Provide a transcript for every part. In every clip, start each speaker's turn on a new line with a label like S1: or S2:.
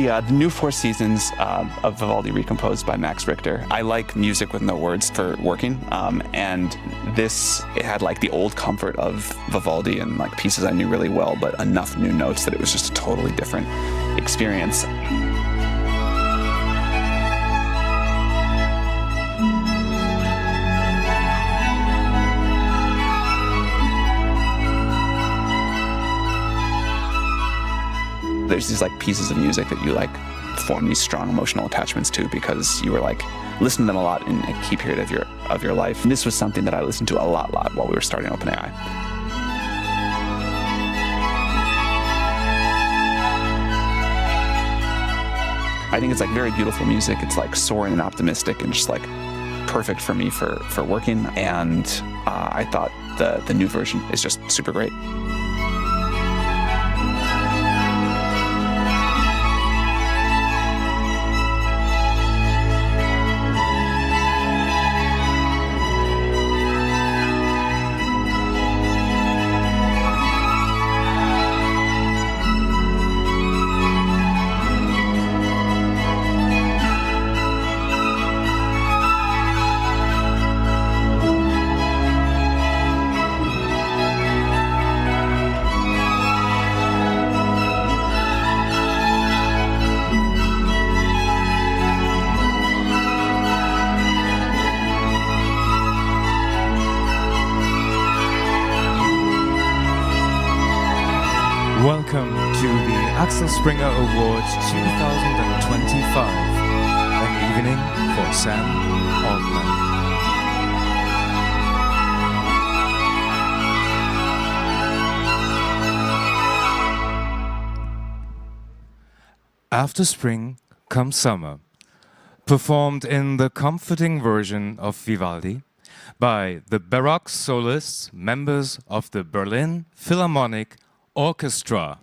S1: The new Four Seasons of Vivaldi recomposed by Max Richter. I like music with no words for working, and this, it had like the old comfort of Vivaldi and like pieces I knew really well, but enough new notes that it was just a totally different experience. There's these like pieces of music that you like form these strong emotional attachments to because you were like listening to them a lot in a key period of your life. And this was something that I listened to a lot while we were starting OpenAI. I think it's like very beautiful music. It's like soaring and optimistic and just like perfect for me for working. And I thought the new version is just super great.
S2: Welcome to the Axel Springer Awards 2025, an evening for Sam Altman. After spring comes summer, performed in the comforting version of Vivaldi by the Baroque solists, members of the Berlin Philharmonic Orchestra.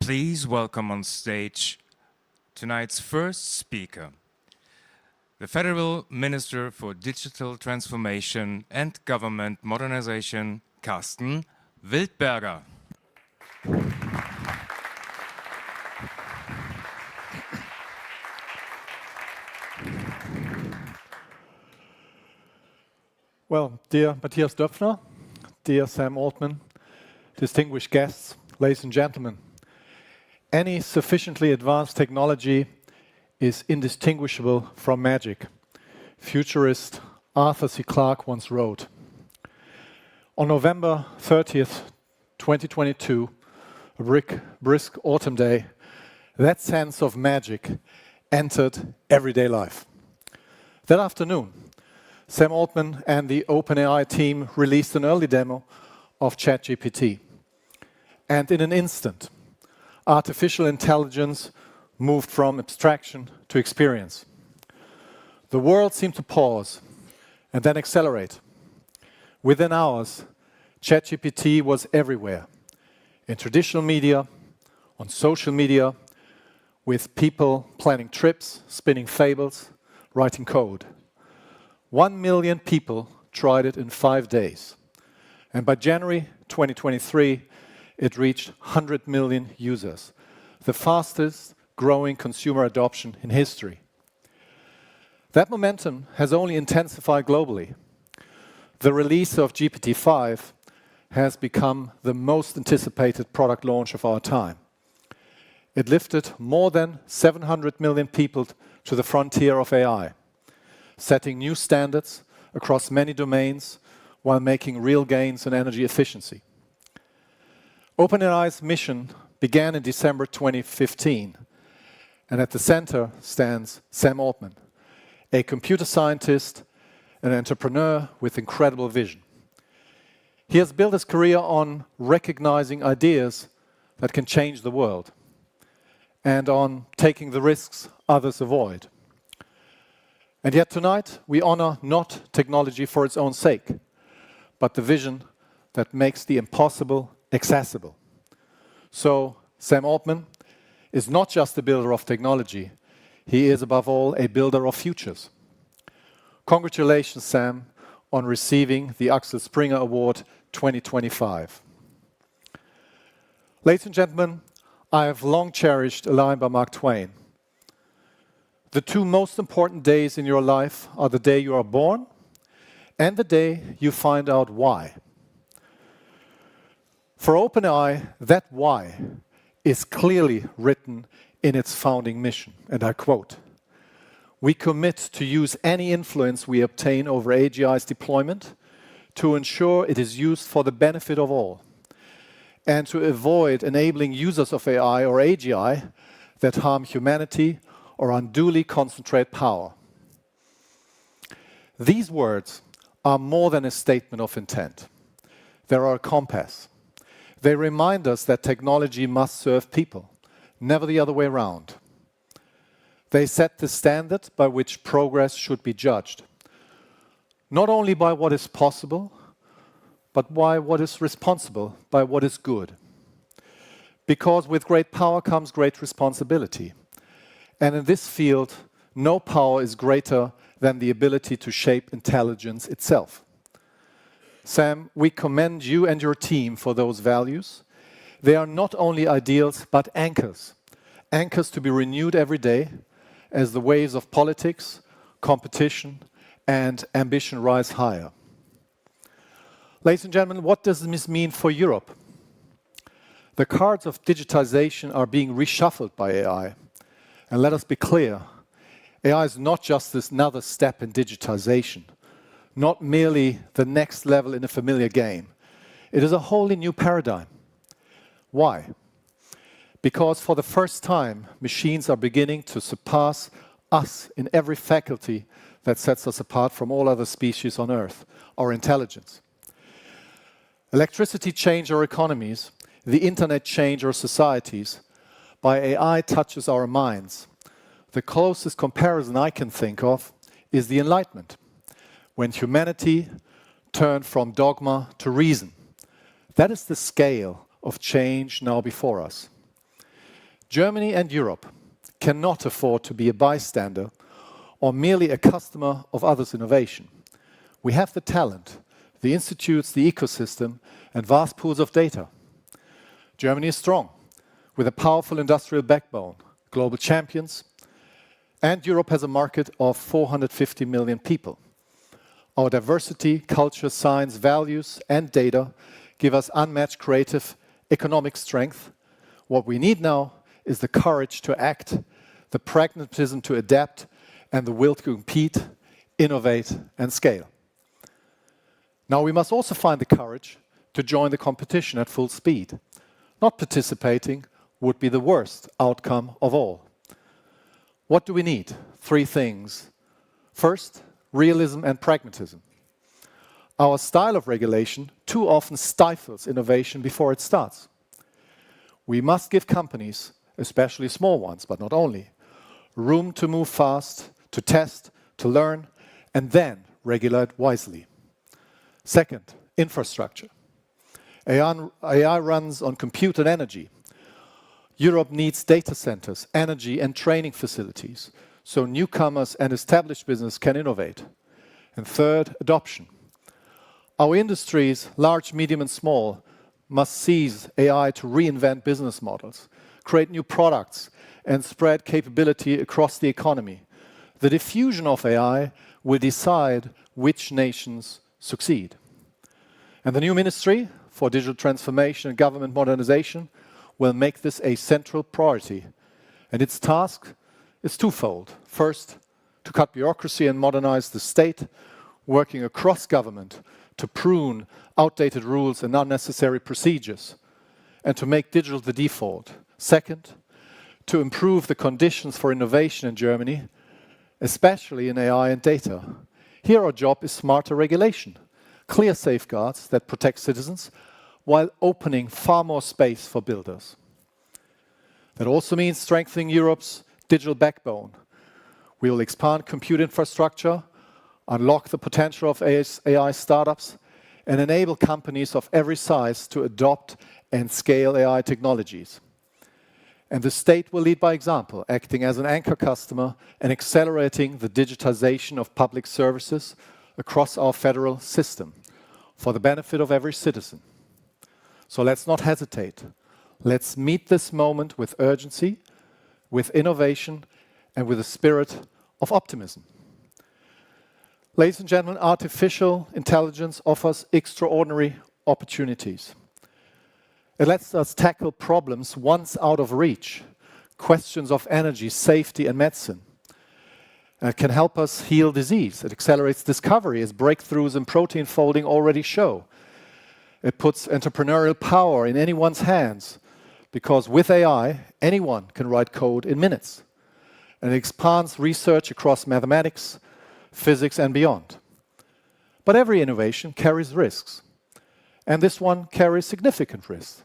S2: please welcome on stage tonight's first speaker, the Federal Minister for Digital Transformation and Government Modernization, Karsten Wildberger.
S3: Well, dear Matthias Döpfner, dear Sam Altman, distinguished guests, ladies and gentlemen, any sufficiently advanced technology is indistinguishable from magic. Futurist Arthur C. Clarke once wrote. On November 30th, 2022, a brisk autumn day, that sense of magic entered everyday life. That afternoon, Sam Altman and the OpenAI team released an early demo of ChatGPT. And in an instant, artificial intelligence moved from abstraction to experience. The world seemed to pause and then accelerate. Within hours, ChatGPT was everywhere, in traditional media, on social media, with people planning trips, spinning fables, writing code. 1 million people tried it in 5 days. And by January 2023, it reached 100 million users, the fastest growing consumer adoption in history. That momentum has only intensified globally. The release of GPT-5 has become the most anticipated product launch of our time. It lifted more than 700 million people to the frontier of AI, setting new standards across many domains while making real gains in energy efficiency. OpenAI's mission began in December 2015, and at the center stands Sam Altman, a computer scientist, an entrepreneur with incredible vision. He has built his career on recognizing ideas that can change the world and on taking the risks others avoid. And yet tonight, we honor not technology for its own sake, but the vision that makes the impossible accessible. So, Sam Altman is not just a builder of technology, he is above all a builder of futures. Congratulations, Sam, on receiving the Axel Springer Award 2025. Ladies and gentlemen, I have long cherished a line by Mark Twain. The two most important days in your life are the day you are born and the day you find out why. For OpenAI, that why is clearly written in its founding mission, and I quote, "We commit to use any influence we obtain over AGI's deployment to ensure it is used for the benefit of all, and to avoid enabling users of AI or AGI that harm humanity or unduly concentrate power." These words are more than a statement of intent. They are a compass. They remind us that technology must serve people, never the other way around. They set the standard by which progress should be judged, not only by what is possible, but by what is responsible, by what is good. Because with great power comes great responsibility. And in this field, no power is greater than the ability to shape intelligence itself. Sam, we commend you and your team for those values. They are not only ideals, but anchors. Anchors to be renewed every day as the waves of politics, competition, and ambition rise higher. Ladies and gentlemen, what does this mean for Europe? The cards of digitization are being reshuffled by AI. And let us be clear, AI is not just this another step in digitization, not merely the next level in a familiar game. It is a wholly new paradigm. Why? Because for the first time, machines are beginning to surpass us in every faculty that sets us apart from all other species on Earth, our intelligence. Electricity changed our economies, the internet changed our societies. By AI touches our minds. The closest comparison I can think of is the Enlightenment, when humanity turned from dogma to reason. That is the scale of change now before us. Germany and Europe cannot afford to be a bystander or merely a customer of others' innovation. We have the talent, the institutes, the ecosystem, and vast pools of data. Germany is strong, with a powerful industrial backbone, global champions, and Europe has a market of 450 million people. Our diversity, culture, science, values, and data give us unmatched creative economic strength. What we need now is the courage to act, the pragmatism to adapt, and the will to compete, innovate, and scale. Now we must also find the courage to join the competition at full speed. Not participating would be the worst outcome of all. What do we need? 3 things. First, realism and pragmatism. Our style of regulation too often stifles innovation before it starts. We must give companies, especially small ones, but not only, room to move fast, to test, to learn, and then regulate wisely. Second, infrastructure. AI runs on compute and energy. Europe needs data centers, energy, and training facilities, so newcomers and established business can innovate. And third, adoption. Our industries, large, medium, and small, must seize AI to reinvent business models, create new products, and spread capability across the economy. The diffusion of AI will decide which nations succeed. And the new Ministry for Digital Transformation and Government Modernization will make this a central priority. And its task is twofold. First, to cut bureaucracy and modernize the state, working across government to prune outdated rules and unnecessary procedures, and to make digital the default. Second, to improve the conditions for innovation in Germany, especially in AI and data. Here our job is smarter regulation, clear safeguards that protect citizens, while opening far more space for builders. That also means strengthening Europe's digital backbone. We will expand compute infrastructure, unlock the potential of AI startups, and enable companies of every size to adopt and scale AI technologies. And the state will lead by example, acting as an anchor customer and accelerating the digitization of public services across our federal system for the benefit of every citizen. So let's not hesitate. Let's meet this moment with urgency, with innovation, and with a spirit of optimism. Ladies and gentlemen, artificial intelligence offers extraordinary opportunities. It lets us tackle problems once out of reach, questions of energy, safety, and medicine. It can help us heal disease. It accelerates discovery, as breakthroughs in protein folding already show. It puts entrepreneurial power in anyone's hands, because with AI, anyone can write code in minutes. And it expands research across mathematics, physics, and beyond. But every innovation carries risks, and this one carries significant risks.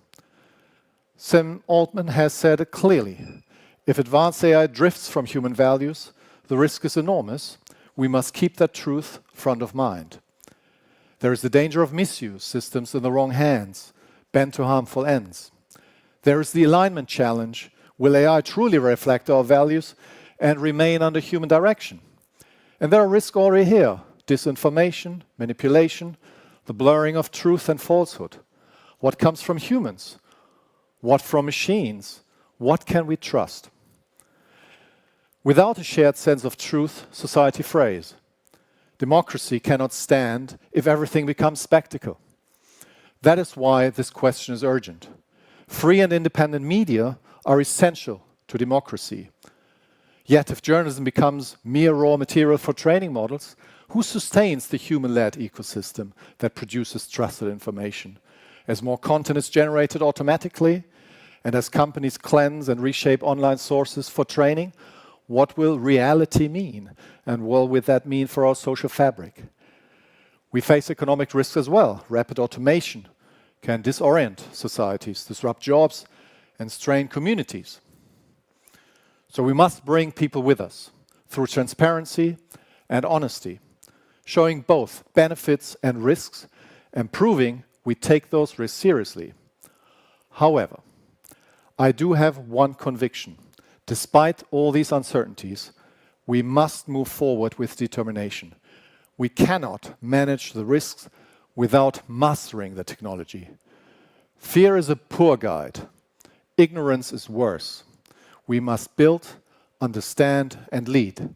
S3: Sam Altman has said it clearly. If advanced AI drifts from human values, the risk is enormous. We must keep that truth front of mind. There is the danger of misuse, systems in the wrong hands, bent to harmful ends. There is the alignment challenge. Will AI truly reflect our values and remain under human direction? And there are risks already here. Disinformation, manipulation, the blurring of truth and falsehood. What comes from humans? What from machines? What can we trust? Without a shared sense of truth, society frays. Democracy cannot stand if everything becomes spectacle. That is why this question is urgent. Free and independent media are essential to democracy. Yet if journalism becomes mere raw material for training models, who sustains the human-led ecosystem that produces trusted information? As more content is generated automatically, and as companies cleanse and reshape online sources for training, what will reality mean? And what will that mean for our social fabric? We face economic risks as well. Rapid automation can disorient societies, disrupt jobs, and strain communities. So we must bring people with us through transparency and honesty, showing both benefits and risks, and proving we take those risks seriously. However, I do have one conviction. Despite all these uncertainties, we must move forward with determination. We cannot manage the risks without mastering the technology. Fear is a poor guide. Ignorance is worse. We must build, understand, and lead.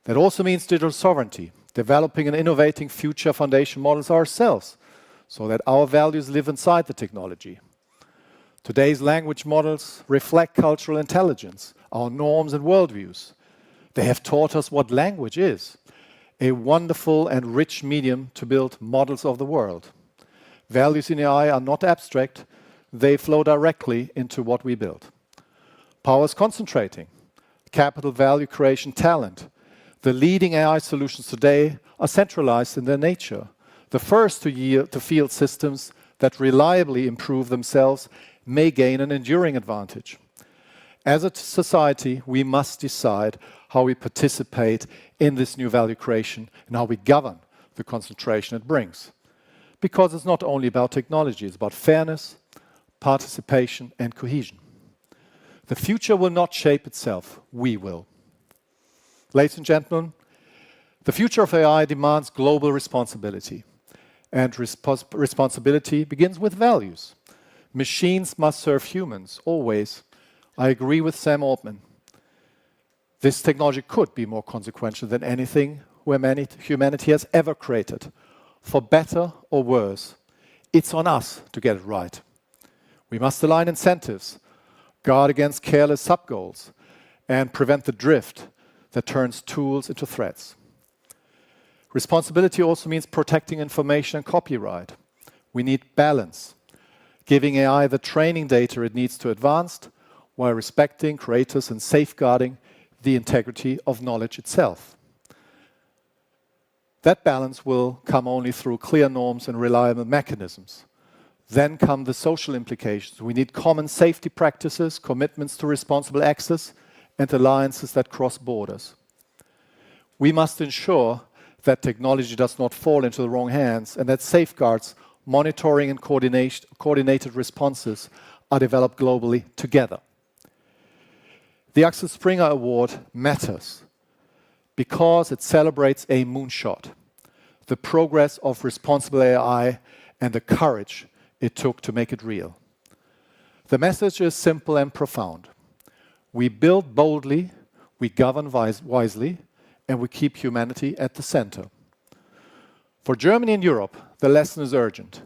S3: That also means digital sovereignty, developing and innovating future foundation models ourselves, so that our values live inside the technology. Today's language models reflect cultural intelligence, our norms and worldviews. They have taught us what language is, a wonderful and rich medium to build models of the world. Values in AI are not abstract, they flow directly into what we build. Power is concentrating, capital, value creation, talent. The leading AI solutions today are centralized in their nature. The first to field systems that reliably improve themselves may gain an enduring advantage. As a society, we must decide how we participate in this new value creation and how we govern the concentration it brings. Because it's not only about technology, it's about fairness, participation, and cohesion. The future will not shape itself, we will. Ladies and gentlemen, the future of AI demands global responsibility. And responsibility begins with values. Machines must serve humans, always. I agree with Sam Altman. This technology could be more consequential than anything humanity has ever created. For better or worse, it's on us to get it right. We must align incentives, guard against careless sub-goals, and prevent the drift that turns tools into threats. Responsibility also means protecting information and copyright. We need balance, giving AI the training data it needs to advance, while respecting creators and safeguarding the integrity of knowledge itself. That balance will come only through clear norms and reliable mechanisms. Then come the social implications. We need common safety practices, commitments to responsible access, and alliances that cross borders. We must ensure that technology does not fall into the wrong hands and that safeguards, monitoring, and coordinated responses are developed globally together. The Axel Springer Award matters because it celebrates a moonshot, the progress of responsible AI and the courage it took to make it real. The message is simple and profound. We build boldly, we govern wisely, and we keep humanity at the center. For Germany and Europe, the lesson is urgent.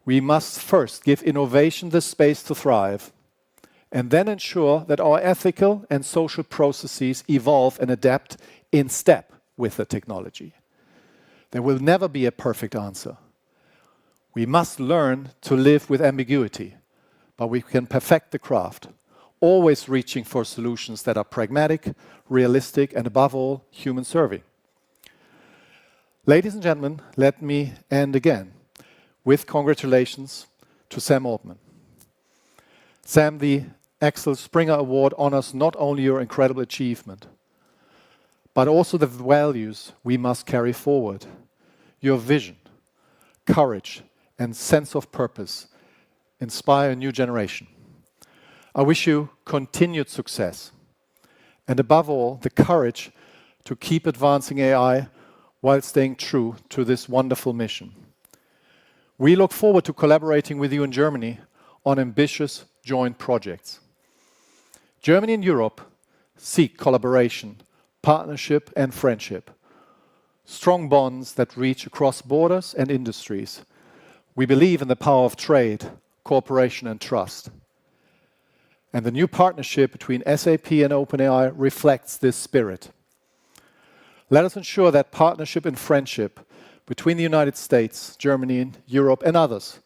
S3: We must first give innovation the space to thrive, and then ensure that our ethical and social processes evolve and adapt in step with the technology. There will never be a perfect answer. We must learn to live with ambiguity, but we can perfect the craft, always reaching for solutions that are pragmatic, realistic, and above all, human-serving. Ladies and gentlemen, let me end again with congratulations to Sam Altman. Sam, the Axel Springer Award honors not only your incredible achievement, but also the values we must carry forward. Your vision, courage, and sense of purpose inspire a new generation. I wish you continued success, and above all, the courage to keep advancing AI while staying true to this wonderful mission. We look forward to collaborating with you in Germany on ambitious joint projects. Germany and Europe seek collaboration, partnership, and friendship. Strong bonds that reach across borders and industries. We believe in the power of trade, cooperation, and trust. And the new partnership between SAP and OpenAI reflects this spirit. Let us ensure that partnership and friendship between the United States, Germany, Europe, and others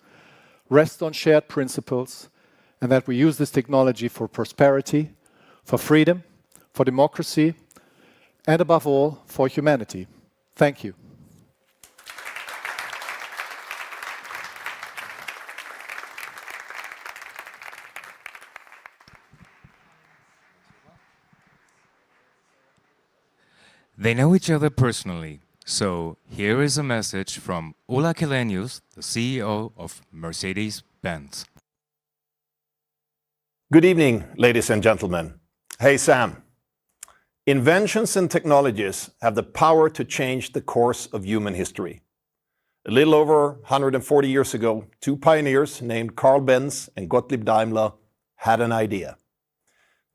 S3: rest on shared principles, and that we use this technology for prosperity, for freedom, for democracy, and above all, for humanity. Thank you.
S2: They know each other personally, so here is a message from Ola Kelenius, the CEO of Mercedes-Benz.
S4: Good evening, ladies and gentlemen. Hey, Sam. Inventions and technologies have the power to change the course of human history. A little over 140 years ago, two pioneers named Carl Benz and Gottlieb Daimler had an idea.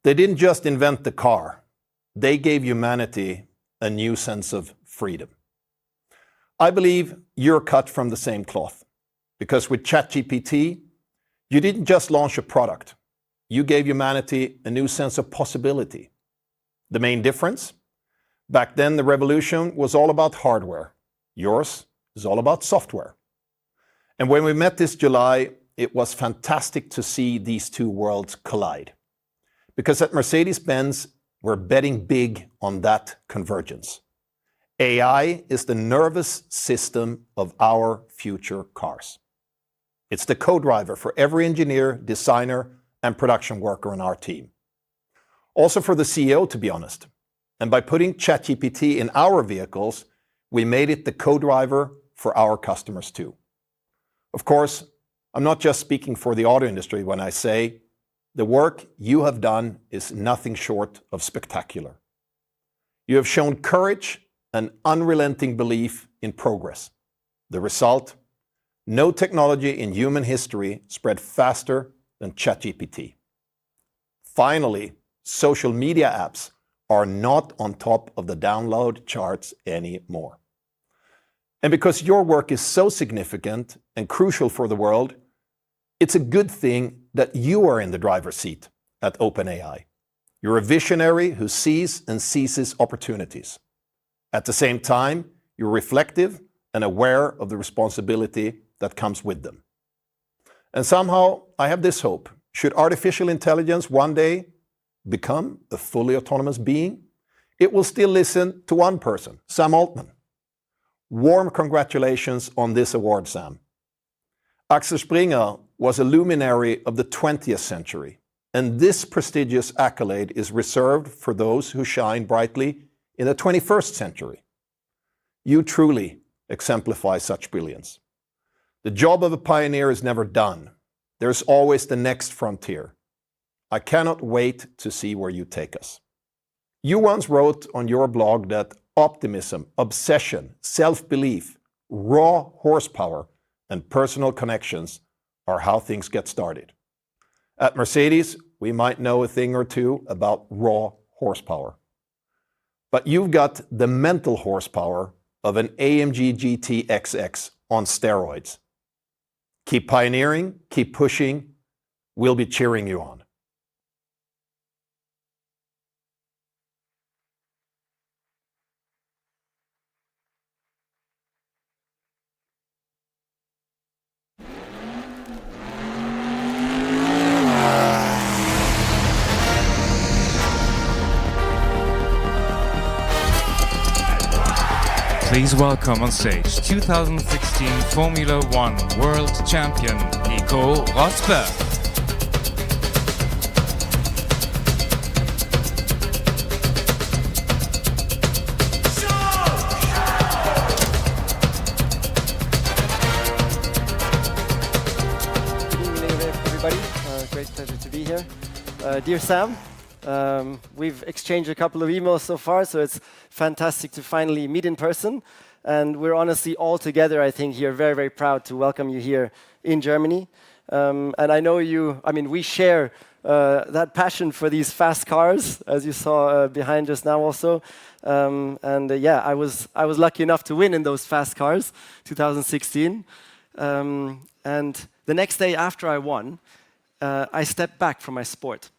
S4: They didn't just invent the car, they gave humanity a new sense of freedom. I believe you're cut from the same cloth, because with ChatGPT, you didn't just launch a product, you gave humanity a new sense of possibility. The main difference? Back then, the revolution was all about hardware. Yours is all about software. And when we met this July, it was fantastic to see these two worlds collide. Because at Mercedes-Benz, we're betting big on that convergence. AI is the nervous system of our future cars. It's the co-driver for every engineer, designer, and production worker on our team. Also for the CEO, to be honest. And by putting ChatGPT in our vehicles, we made it the co-driver for our customers too. Of course, I'm not just speaking for the auto industry when I say the work you have done is nothing short of spectacular. You have shown courage and unrelenting belief in progress. The result? No technology in human history spread faster than ChatGPT. Finally, social media apps are not on top of the download charts anymore. And because your work is so significant and crucial for the world, it's a good thing that you are in the driver's seat at OpenAI. You're a visionary who sees and seizes opportunities. At the same time, you're reflective and aware of the responsibility that comes with them. And somehow, I have this hope. Should artificial intelligence one day become a fully autonomous being, it will still listen to one person, Sam Altman. Warm congratulations on this award, Sam. Axel Springer was a luminary of the 20th century, and this prestigious accolade is reserved for those who shine brightly in the 21st century. You truly exemplify such brilliance. The job of a pioneer is never done. There's always the next frontier. I cannot wait to see where you take us. You once wrote on your blog that optimism, obsession, self-belief, raw horsepower, and personal connections are how things get started. At Mercedes, we might know a thing or two about raw horsepower. But you've got the mental horsepower of an AMG GT XX on steroids. Keep pioneering, keep pushing. We'll be cheering you on.
S2: Please welcome on stage 2016 Formula One World Champion Nico Rosberg.
S5: Good evening, everybody. Great pleasure to be here. Dear Sam, we've exchanged a couple of emails so far, so it's fantastic to finally meet in person. And we're honestly all together, I think, here very, very proud to welcome you here in Germany. And I know we share that passion for these fast cars, as you saw behind just now also. Yeah, I was lucky enough to win in those fast cars, 2016. And the next day after I won, I stepped back from my sport.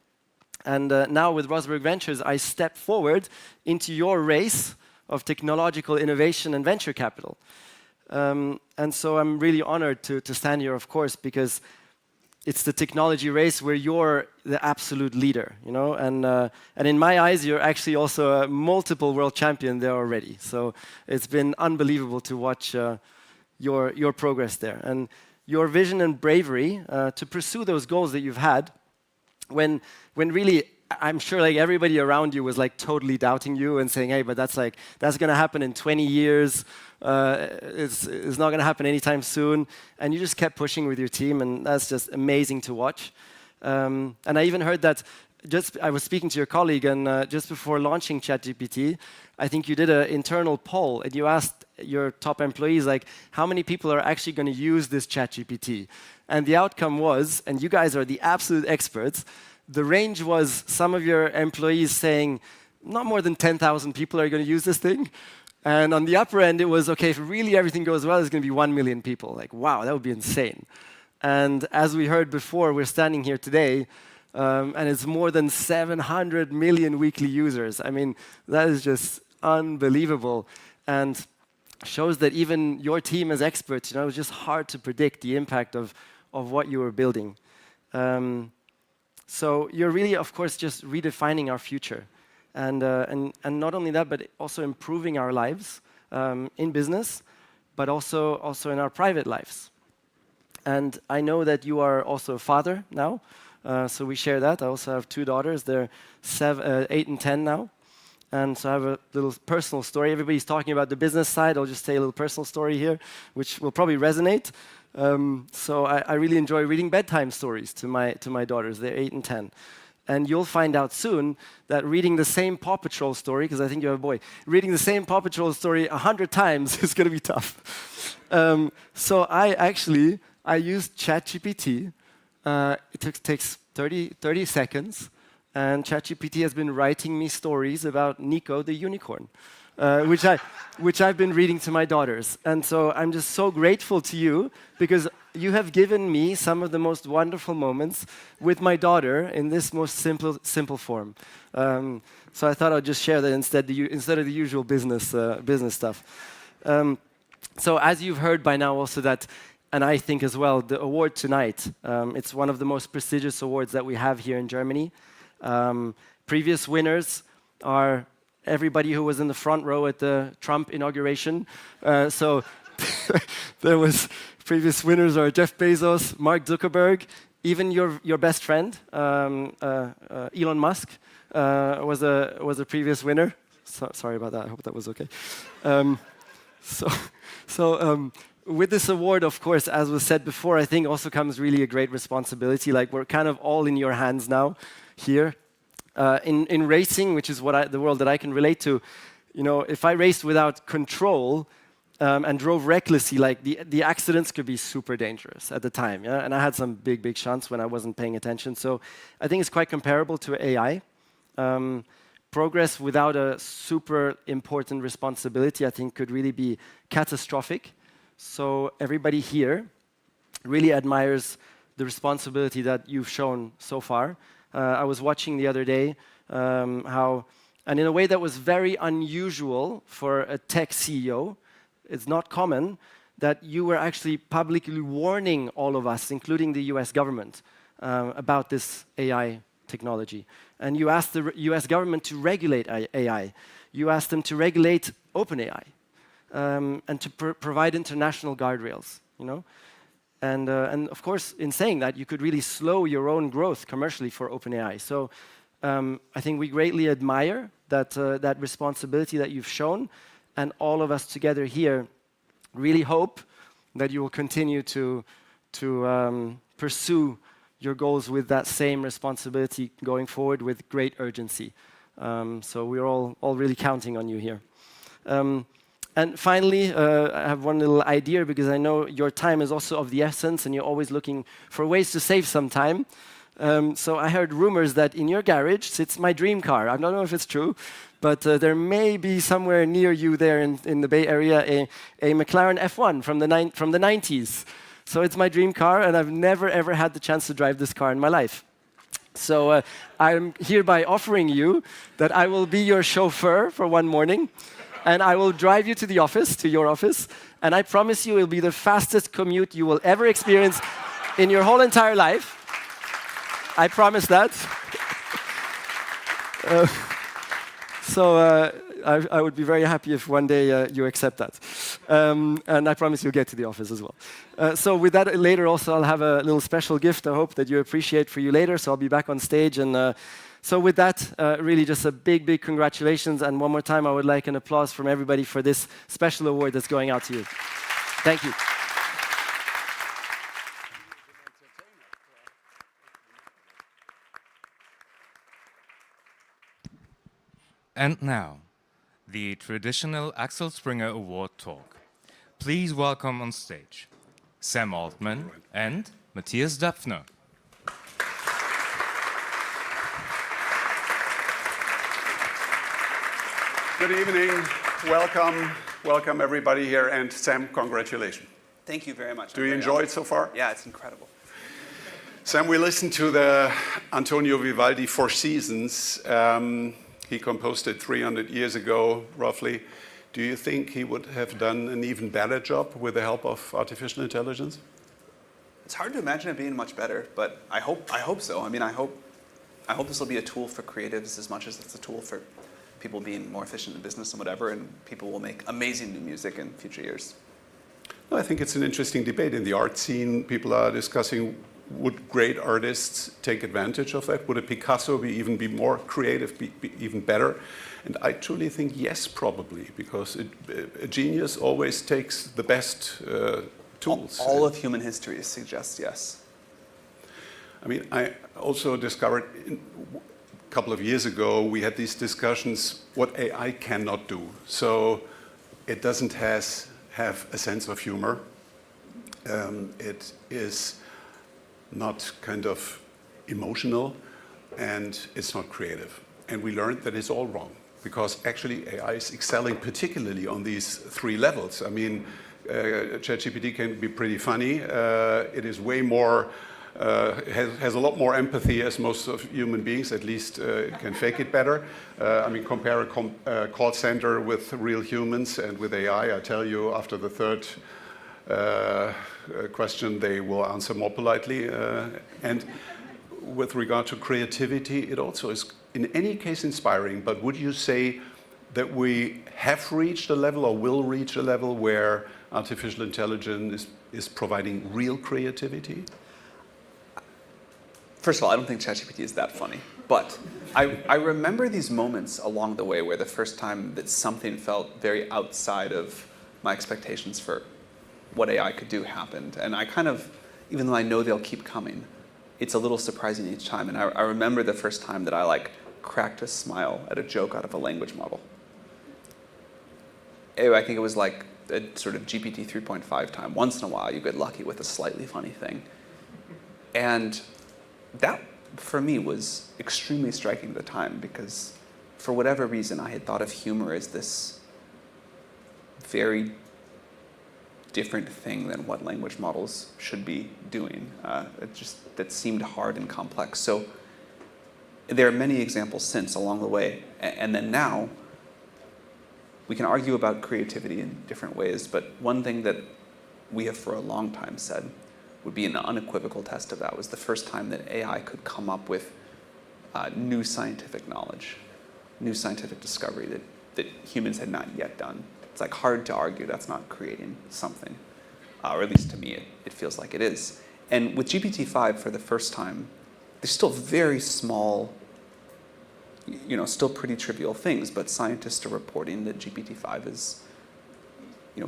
S5: And now with Rosberg Ventures, I step forward into your race of technological innovation and venture capital. And so I'm really honored to stand here, of course, because it's the technology race where you're the absolute leader, you know. And in my eyes, you're actually also a multiple world champion there already. So it's been unbelievable to watch your progress there. And your vision and bravery to pursue those goals that you've had when really, I'm sure like everybody around you was like totally doubting you and saying, hey, but that's going to happen in 20 years. It's not going to happen anytime soon. And you just kept pushing with your team, and that's just amazing to watch. And I even heard that I was speaking to your colleague, and just before launching ChatGPT, I think you did an internal poll, and you asked your top employees, like, how many people are actually going to use this ChatGPT? And the outcome was, and you guys are the absolute experts, the range was some of your employees saying, not more than 10,000 people are going to use this thing. And on the upper end, it was, okay, if really everything goes well, it's going to be 1 million people. Like, wow, that would be insane. And as we heard before, we're standing here today, and it's more than 700 million weekly users. I mean, that is just unbelievable, and shows that even your team as experts, it's just hard to predict the impact of what you are building. So you're really, of course, just redefining our future. And not only that, but also improving our lives in business, but also in our private lives. And I know that you are also a father now, so we share that. I also have 2 daughters. They're 8 and 10 now. And so I have a little personal story. Everybody's talking about the business side. I'll just say a little personal story here, which will probably resonate. So I really enjoy reading bedtime stories to my daughters. They're 8 and 10. And you'll find out soon that reading the same Paw Patrol story, because I think you have a boy, reading the same Paw Patrol story 100 times is going to be tough. So I used ChatGPT. It takes 30 seconds. And ChatGPT has been writing me stories about Nico the unicorn, which I've been reading to my daughters. And so I'm just so grateful to you, because you have given me some of the most wonderful moments with my daughter in this most simple form. So I thought I'd just share that instead of the usual business stuff. So as you've heard by now also that, and I think as well, the award tonight, it's one of the most prestigious awards that we have here in Germany. Previous winners are everybody who was in the front row at the Trump inauguration. So there was previous winners are Jeff Bezos, Mark Zuckerberg, even your best friend, Elon Musk, was a previous winner. Sorry about that. I hope that was okay. With this award, of course, as was said before, I think also comes really a great responsibility. Like, we're kind of all in your hands now here. In racing, which is the world that I can relate to, if I raced without control and drove recklessly, like the accidents could be super dangerous at the time. Yeah? And I had some big shunts when I wasn't paying attention. So I think it's quite comparable to AI. Progress without a super important responsibility, I think, could really be catastrophic. So everybody here really admires the responsibility that you've shown so far. I was watching the other day how, and in a way that was very unusual for a tech CEO, it's not common, that you were actually publicly warning all of us, including the US government, about this AI technology. And you asked the US government to regulate AI. You asked them to regulate OpenAI and to provide international guardrails, And of course, in saying that, you could really slow your own growth commercially for OpenAI. So I think we greatly admire that responsibility that you've shown, and all of us together here really hope that you will continue to pursue your goals with that same responsibility going forward with great urgency. So we're all really counting on you here. And finally, I have one little idea, because I know your time is also of the essence and you're always looking for ways to save some time. So I heard rumors that in your garage sits my dream car. I don't know if it's true, but there may be somewhere near you there in the Bay Area a McLaren F1 from the 90s. So it's my dream car, and I've never ever had the chance to drive this car in my life. So I'm hereby offering you that I will be your chauffeur for one morning. And I will drive you to the office, to your office, and I promise you it will be the fastest commute you will ever experience in your whole entire life. I promise that. I would be very happy if one day you accept that. And I promise you'll get to the office as well. So with that, later also I'll have a little special gift I hope that you appreciate for you later. So I'll be back on stage. And so with that, really just a big congratulations. And one more time, I would like an applause from everybody for this special award that's going out to you. Thank you.
S2: And now, the traditional Axel Springer Award talk. Please welcome on stage Sam Altman and Matthias Döpfner.
S6: Good evening. Welcome everybody here. And Sam, congratulations.
S1: Thank you very much.
S6: Do you enjoy it so far?
S1: Yeah, it's incredible.
S6: Sam, we listened to the Antonio Vivaldi Four Seasons. He composed it 300 years ago, roughly. Do you think he would have done an even better job with the help of artificial intelligence?
S1: It's hard to imagine it being much better, but I hope so. I mean, I hope this will be a tool for creatives as much as it's a tool for people being more efficient in business and whatever, and people will make amazing new music in future years.
S6: No, I think it's an interesting debate in the art scene. People are discussing, would great artists take advantage of that? Would a Picasso even be more creative, be even better? And I truly think yes, probably, because a genius always takes the best tools.
S1: All of human history suggests yes.
S6: I mean, I also discovered a couple of years ago, we had these discussions what AI cannot do. So it doesn't have a sense of humor. It is not kind of emotional, and it's not creative. And we learned that it's all wrong, because actually AI is excelling particularly on these three levels. I mean, ChatGPT can be pretty funny. It is way more, has a lot more empathy as most of human beings, at least it can fake it better. I mean, compare a call center with real humans and with AI, I tell you, after the third question, they will answer more politely. And with regard to creativity, it also is, in any case, inspiring. But would you say that we have reached a level or will reach a level where artificial intelligence is providing real creativity?
S1: First of all, I don't think ChatGPT is that funny. But I remember these moments along the way where the first time that something felt very outside of my expectations for what AI could do happened. And I kind of, even though I know they'll keep coming, it's a little surprising each time. And I remember the first time that I cracked a smile at a joke out of a language model. Anyway, I think it was like a sort of GPT 3.5 time. Once in a while, you get lucky with a slightly funny thing. And that, for me, was extremely striking at the time, because for whatever reason, I had thought of humor as this very different thing than what language models should be doing. That seemed hard and complex. So there are many examples since along the way. And then now, we can argue about creativity in different ways, but one thing that we have for a long time said would be an unequivocal test of that was the first time that AI could come up with new scientific knowledge, new scientific discovery that humans had not yet done. It's hard to argue that's not creating something, or at least to me it feels like it is. And with GPT-5 for the first time, there's still very small, still pretty trivial things, but scientists are reporting that GPT-5 is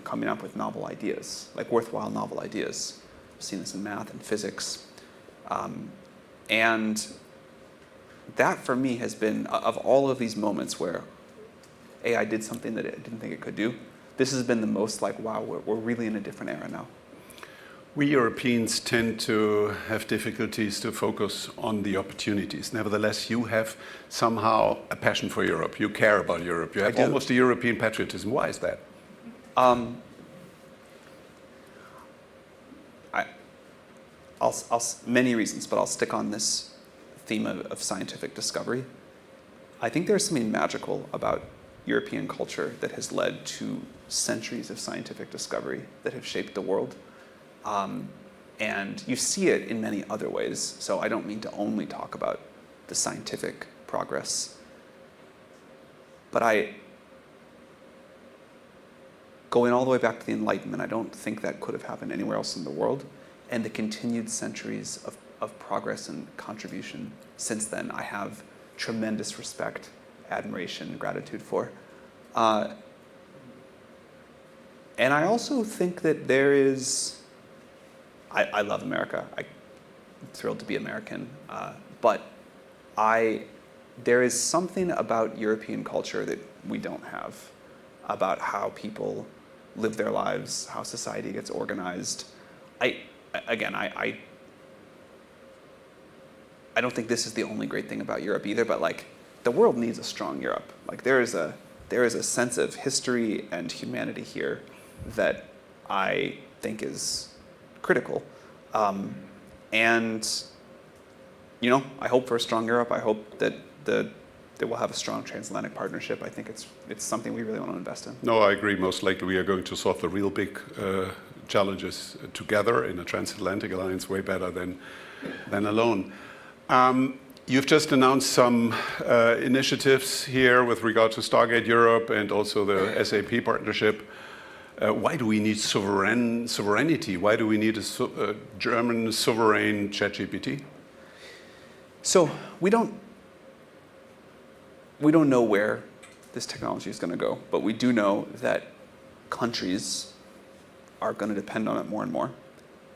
S1: coming up with novel ideas, worthwhile novel ideas. I've seen this in math and physics. And that, for me, has been, of all of these moments where AI did something that it didn't think it could do, this has been the most wow, we're really in a different era now.
S6: We Europeans tend to have difficulties to focus on the opportunities. Nevertheless, you have somehow a passion for Europe. You care about Europe. You have almost a European patriotism. Why is that?
S1: Many reasons, but I'll stick on this theme of scientific discovery. I think there's something magical about European culture that has led to centuries of scientific discovery that have shaped the world. And you see it in many other ways. So I don't mean to only talk about the scientific progress. But going all the way back to the Enlightenment, I don't think that could have happened anywhere else in the world. And the continued centuries of progress and contribution since then, I have tremendous respect, admiration, and gratitude for. And I also think that there is, I love America. I'm thrilled to be American. But I there is something about European culture that we don't have, about how people live their lives, how society gets organized. I don't think this is the only great thing about Europe either, but like the world needs a strong Europe. Like there is a sense of history and humanity here that I think is critical. And you know, I hope for a strong Europe. I hope that we'll have a strong transatlantic partnership. I think it's something we really want to invest in.
S6: No, I agree. Most likely we are going to solve the real big challenges together in a transatlantic alliance way better than alone. You've just announced some initiatives here with regard to Stargate Europe and also the SAP partnership. Why do we need sovereignty? Why do we need a German sovereign ChatGPT?
S1: So we don't know where this technology is going to go, but we do know that countries are going to depend on it more and more,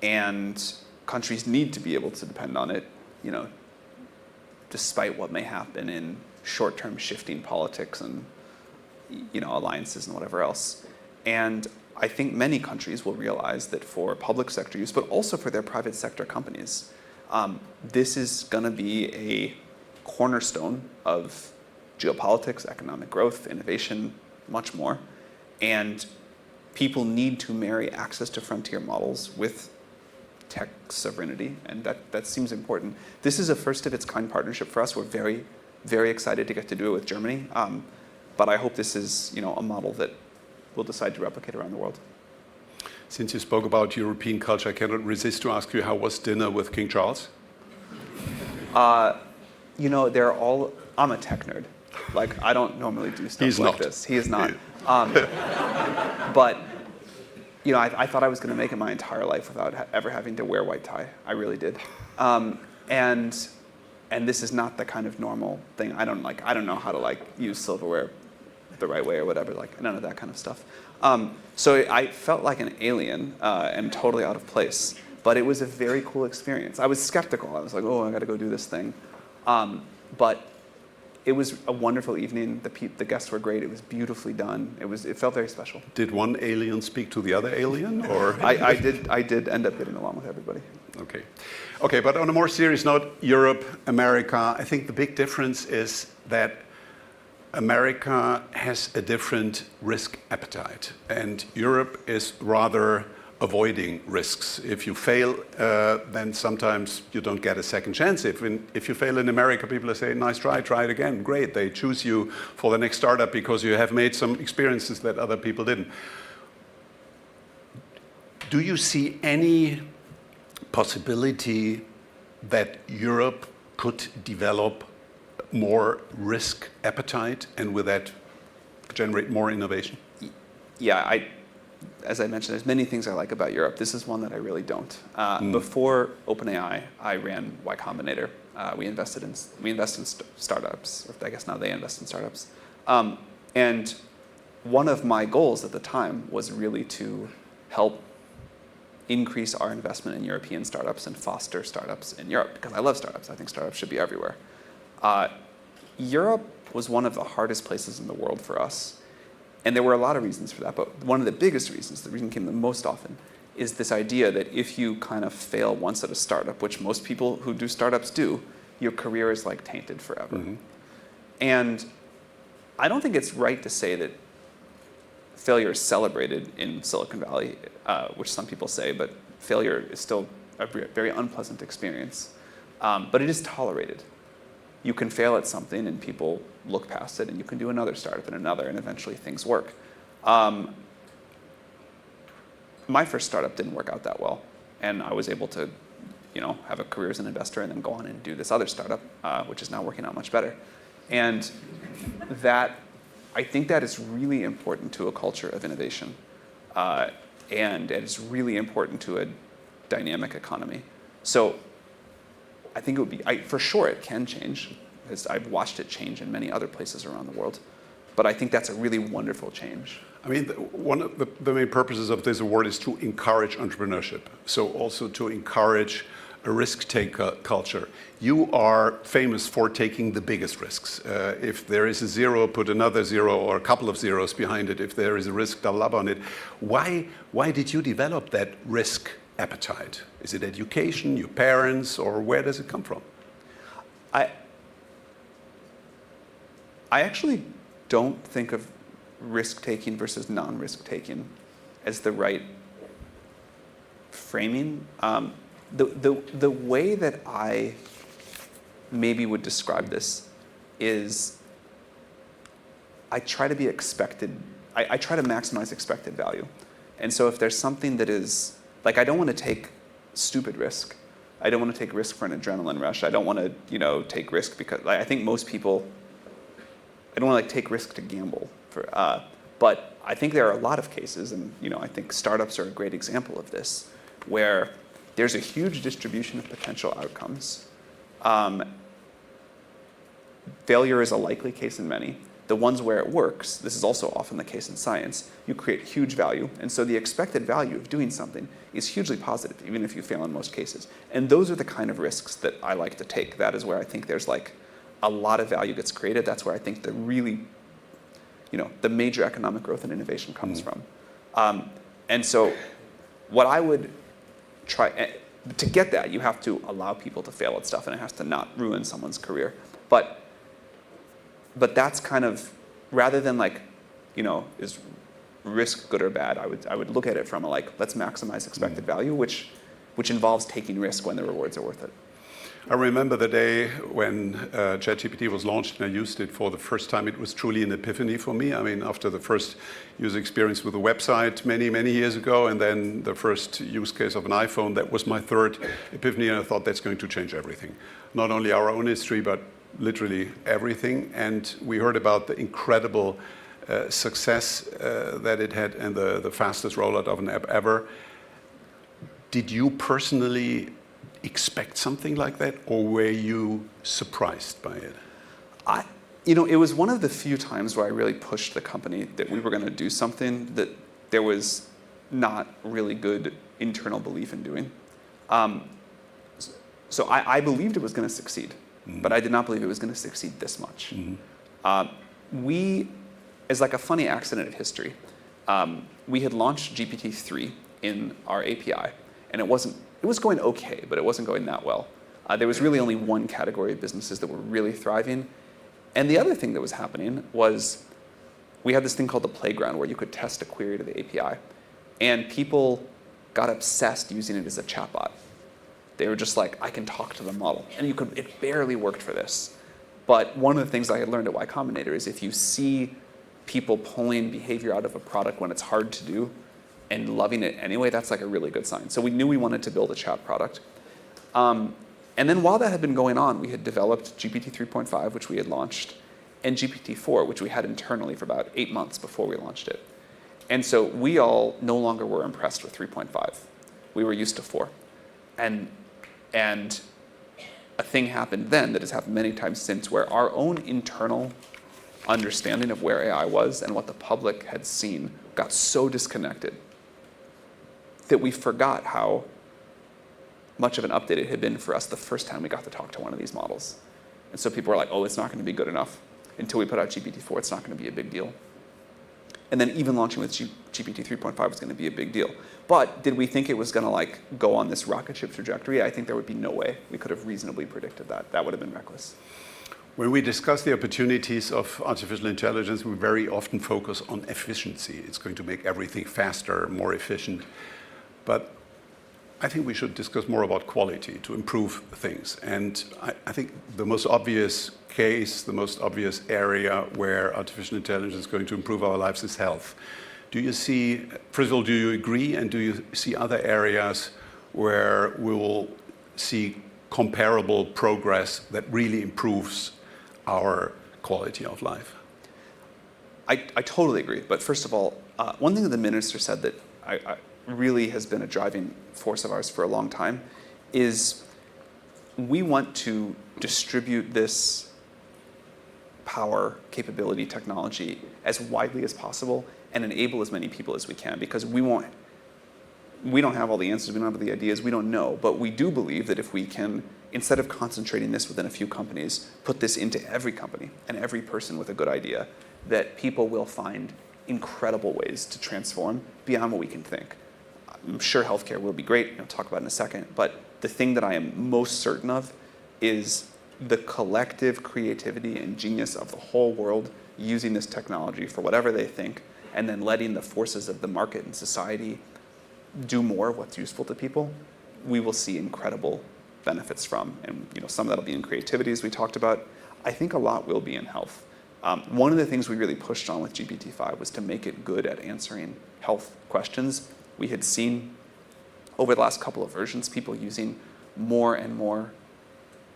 S1: and countries need to be able to depend on it, you know, despite what may happen in short-term shifting politics and, you know, alliances and whatever else. And I think many countries will realize that for public sector use, but also for their private sector companies, this is going to be a cornerstone of geopolitics, economic growth, innovation, much more. And people need to marry access to frontier models with tech sovereignty, and that seems important. This is a first of its kind partnership for us. We're very, very excited to get to do it with Germany. But I hope this is, you know, a model that we'll decide to replicate around the world.
S6: Since you spoke about European culture, I cannot resist to ask you, how was dinner with King Charles?
S1: You know, I'm a tech nerd. Like, I don't normally do stuff like this. He is not. But, you know, I thought I was going to make it my entire life without ever having to wear white tie. I really did. And this is not the kind of normal thing. I don't know how to like use silverware the right way or whatever. Like none of that kind of stuff. So I felt like an alien and totally out of place. But it was a very cool experience. I was skeptical. I was like, oh, I got to go do this thing. But it was a wonderful evening. The guests were great. It was beautifully done. It felt very special.
S6: Did one alien speak to the other alien, or?
S1: I did end up getting along with everybody.
S6: Okay. But on a more serious note, Europe, America. I think the big difference is that America has a different risk appetite, and Europe is rather avoiding risks. If you fail, then sometimes you don't get a second chance. If you fail in America, people are saying, nice try it again, great. They choose you for the next startup because you have made some experiences that other people didn't. Do you see any possibility that Europe could develop more risk appetite and with that generate more innovation?
S1: Yeah, as I mentioned, there's many things I like about Europe. This is one that I really don't. Before OpenAI, I ran Y Combinator. We invest in startups. Or I guess now they invest in startups. And one of my goals at the time was really to help increase our investment in European startups and foster startups in Europe, because I love startups. I think startups should be everywhere. Europe was one of the hardest places in the world for us. And there were a lot of reasons for that, but one of the biggest reasons, the reason came the most often, is this idea that if you kind of fail once at a startup, which most people who do startups do, your career is like tainted forever. Mm-hmm. And I don't think it's right to say that failure is celebrated in Silicon Valley, which some people say, but failure is still a very unpleasant experience. But it is tolerated. You can fail at something and people look past it, and you can do another startup and another, and eventually things work. My first startup didn't work out that well, and I was able to, you know, have a career as an investor and then go on and do this other startup, which is now working out much better. And I think that is really important to a culture of innovation, and it is really important to a dynamic economy. So I think it would be, for sure it can change, because I've watched it change in many other places around the world. But I think that's a really wonderful change.
S6: I mean, one of the main purposes of this award is to encourage entrepreneurship. So also to encourage a risk-taker culture. You are famous for taking the biggest risks. If there is a zero, put another zero or a couple of zeros behind it. If there is a risk, double up on it. Why did you develop that risk appetite? Is it education, your parents, or where does it come from?
S1: I actually don't think of risk-taking versus non-risk-taking as the right framing. The way that I maybe would describe this is I try to be expected, I try to maximize expected value. And so if there's something that is, like I don't want to take stupid risk. I don't want to take risk for an adrenaline rush. I don't want to, take risk because I think most people, I don't want to take risk to gamble. But I think there are a lot of cases, and I think startups are a great example of this, where there's a huge distribution of potential outcomes. Failure is a likely case in many. The ones where it works, this is also often the case in science, you create huge value. And so the expected value of doing something is hugely positive, even if you fail in most cases. And those are the kind of risks that I like to take. That is where I think there's like a lot of value gets created. That's where I think the really, the major economic growth and innovation comes from. And so what I would try, to get that, you have to allow people to fail at stuff, and it has to not ruin someone's career. But that's kind of, rather than like, is risk good or bad, I would look at it from a let's maximize expected value, which involves taking risk when the rewards are worth it.
S6: I remember the day when ChatGPT was launched and I used it for the first time. It was truly an epiphany for me. I mean, after the first user experience with a website many, many years ago, and then the first use case of an iPhone, that was my third epiphany, and I thought that's going to change everything. Not only our own history, but literally everything. And we heard about the incredible success that it had and the fastest rollout of an app ever. Did you personally expect something like that, or were you surprised by it?
S1: It was one of the few times where I really pushed the company that we were going to do something that there was not really good internal belief in doing. So I believed it was going to succeed, but I did not believe it was going to succeed this much. We, as like a funny accident of history, we had launched GPT-3 in our API, and it was going okay, but it wasn't going that well. There was really only one category of businesses that were really thriving. And the other thing that was happening was we had this thing called the playground where you could test a query to the API. And people got obsessed using it as a chatbot. They were just like, I can talk to the model. And it barely worked for this. But one of the things I had learned at Y Combinator is if you see people pulling behavior out of a product when it's hard to do, and loving it anyway, that's like a really good sign. So we knew we wanted to build a chat product. And then while that had been going on, we had developed GPT 3.5, which we had launched, and GPT 4, which we had internally for about 8 months before we launched it. And so we all no longer were impressed with 3.5. We were used to 4. And a thing happened then that has happened many times since, where our own internal understanding of where AI was and what the public had seen got so disconnected that we forgot how much of an update it had been for us the first time we got to talk to one of these models. And so people were like, oh, it's not going to be good enough. Until we put out GPT-4, it's not going to be a big deal. And then even launching with GPT 3.5 was going to be a big deal. But did we think it was going to go on this rocket ship trajectory? I think there would be no way we could have reasonably predicted that. That would have been reckless.
S6: When we discuss the opportunities of artificial intelligence, we very often focus on efficiency. It's going to make everything faster, more efficient. But I think we should discuss more about quality to improve things. And I think the most obvious case, the most obvious area where artificial intelligence is going to improve our lives is health. Do you see, first of all, do you agree? And do you see other areas where we will see comparable progress that really improves our quality of life?
S1: I totally agree. But first of all, one thing that the minister said that I really has been a driving force of ours for a long time is we want to distribute this power, capability, technology as widely as possible and enable as many people as we can, because we won't we don't have all the answers, we don't have the ideas, we don't know, but we do believe that if we can, instead of concentrating this within a few companies, put this into every company and every person with a good idea, that people will find incredible ways to transform beyond what we can think. I'm sure healthcare will be great, I'll talk about it in a second, but the thing that I am most certain of is the collective creativity and genius of the whole world using this technology for whatever they think, and then letting the forces of the market and society do more of what's useful to people, we will see incredible benefits from. And some of that will be in creativity, as we talked about. I think a lot will be in health. One of the things we really pushed on with GPT-5 was to make it good at answering health questions. We had seen over the last couple of versions people using more and more,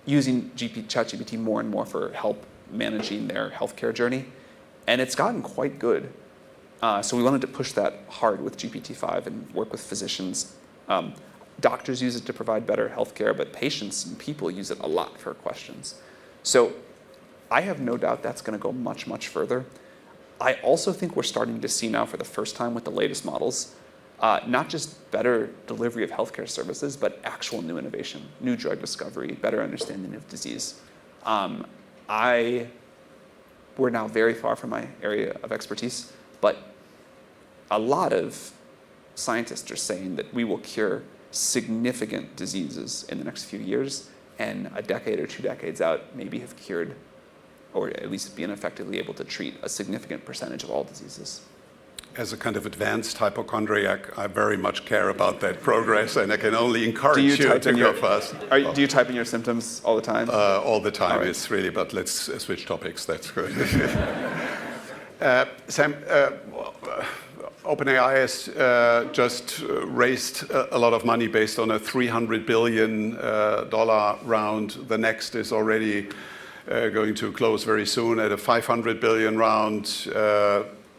S1: using ChatGPT more and more for help managing their healthcare journey. And it's gotten quite good. So we wanted to push that hard with GPT-5 and work with physicians. Doctors use it to provide better healthcare, but patients and people use it a lot for questions. So I have no doubt that's going to go much, much further. I also think we're starting to see now for the first time with the latest models, not just better delivery of healthcare services, but actual new innovation, new drug discovery, better understanding of disease. We're now very far from my area of expertise, but a lot of scientists are saying that we will cure significant diseases in the next few years, and a decade or 2 decades out, maybe have cured, or at least been effectively able to treat a significant percentage of all diseases.
S6: As a kind of advanced hypochondriac, I very much care about that progress, and I can only encourage you to go fast.
S1: Do you type in your symptoms all the time?
S6: All the time,
S1: all right.
S6: It's really, but let's switch topics, that's good. Sam, OpenAI has just raised a lot of money based on a $300 billion round. The next is already going to close very soon at a $500 billion round.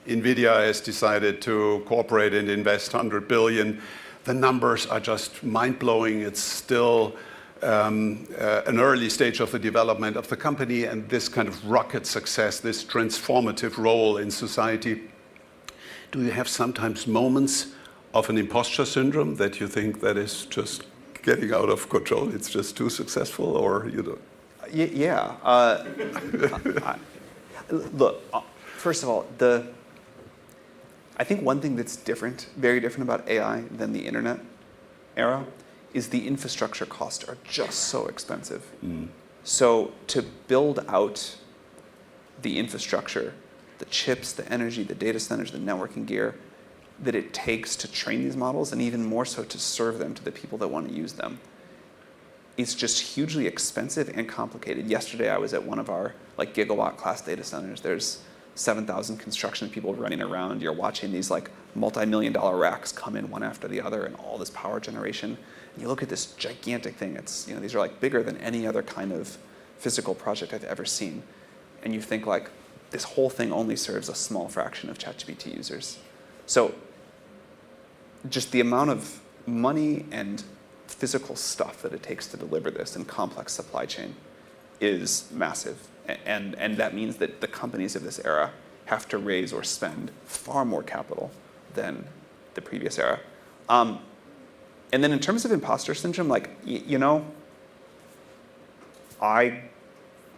S6: NVIDIA has decided to cooperate and invest $100 billion. The numbers are just mind-blowing. It's still an early stage of the development of the company, and this kind of rocket success, this transformative role in society. Do you have sometimes moments of an imposter syndrome that you think that is just getting out of control? It's just too successful, or you don't?
S1: Yeah. Look, first of all, I think one thing that's different, very different about AI than the internet era, is the infrastructure costs are just so expensive. So to build out the infrastructure, the chips, the energy, the data centers, the networking gear that it takes to train these models, and even more so to serve them to the people that want to use them, it's just hugely expensive and complicated. Yesterday I was at one of our gigawatt class data centers. There's 7,000 construction people running around. You're watching these multi-million-dollar racks come in one after the other, and all this power generation. And you look at this gigantic thing. It's these are bigger than any other kind of physical project I've ever seen. And you think this whole thing only serves a small fraction of ChatGPT users. So just the amount of money and physical stuff that it takes to deliver this in complex supply chain is massive. And that means that the companies of this era have to raise or spend far more capital than the previous era. And then in terms of imposter syndrome, I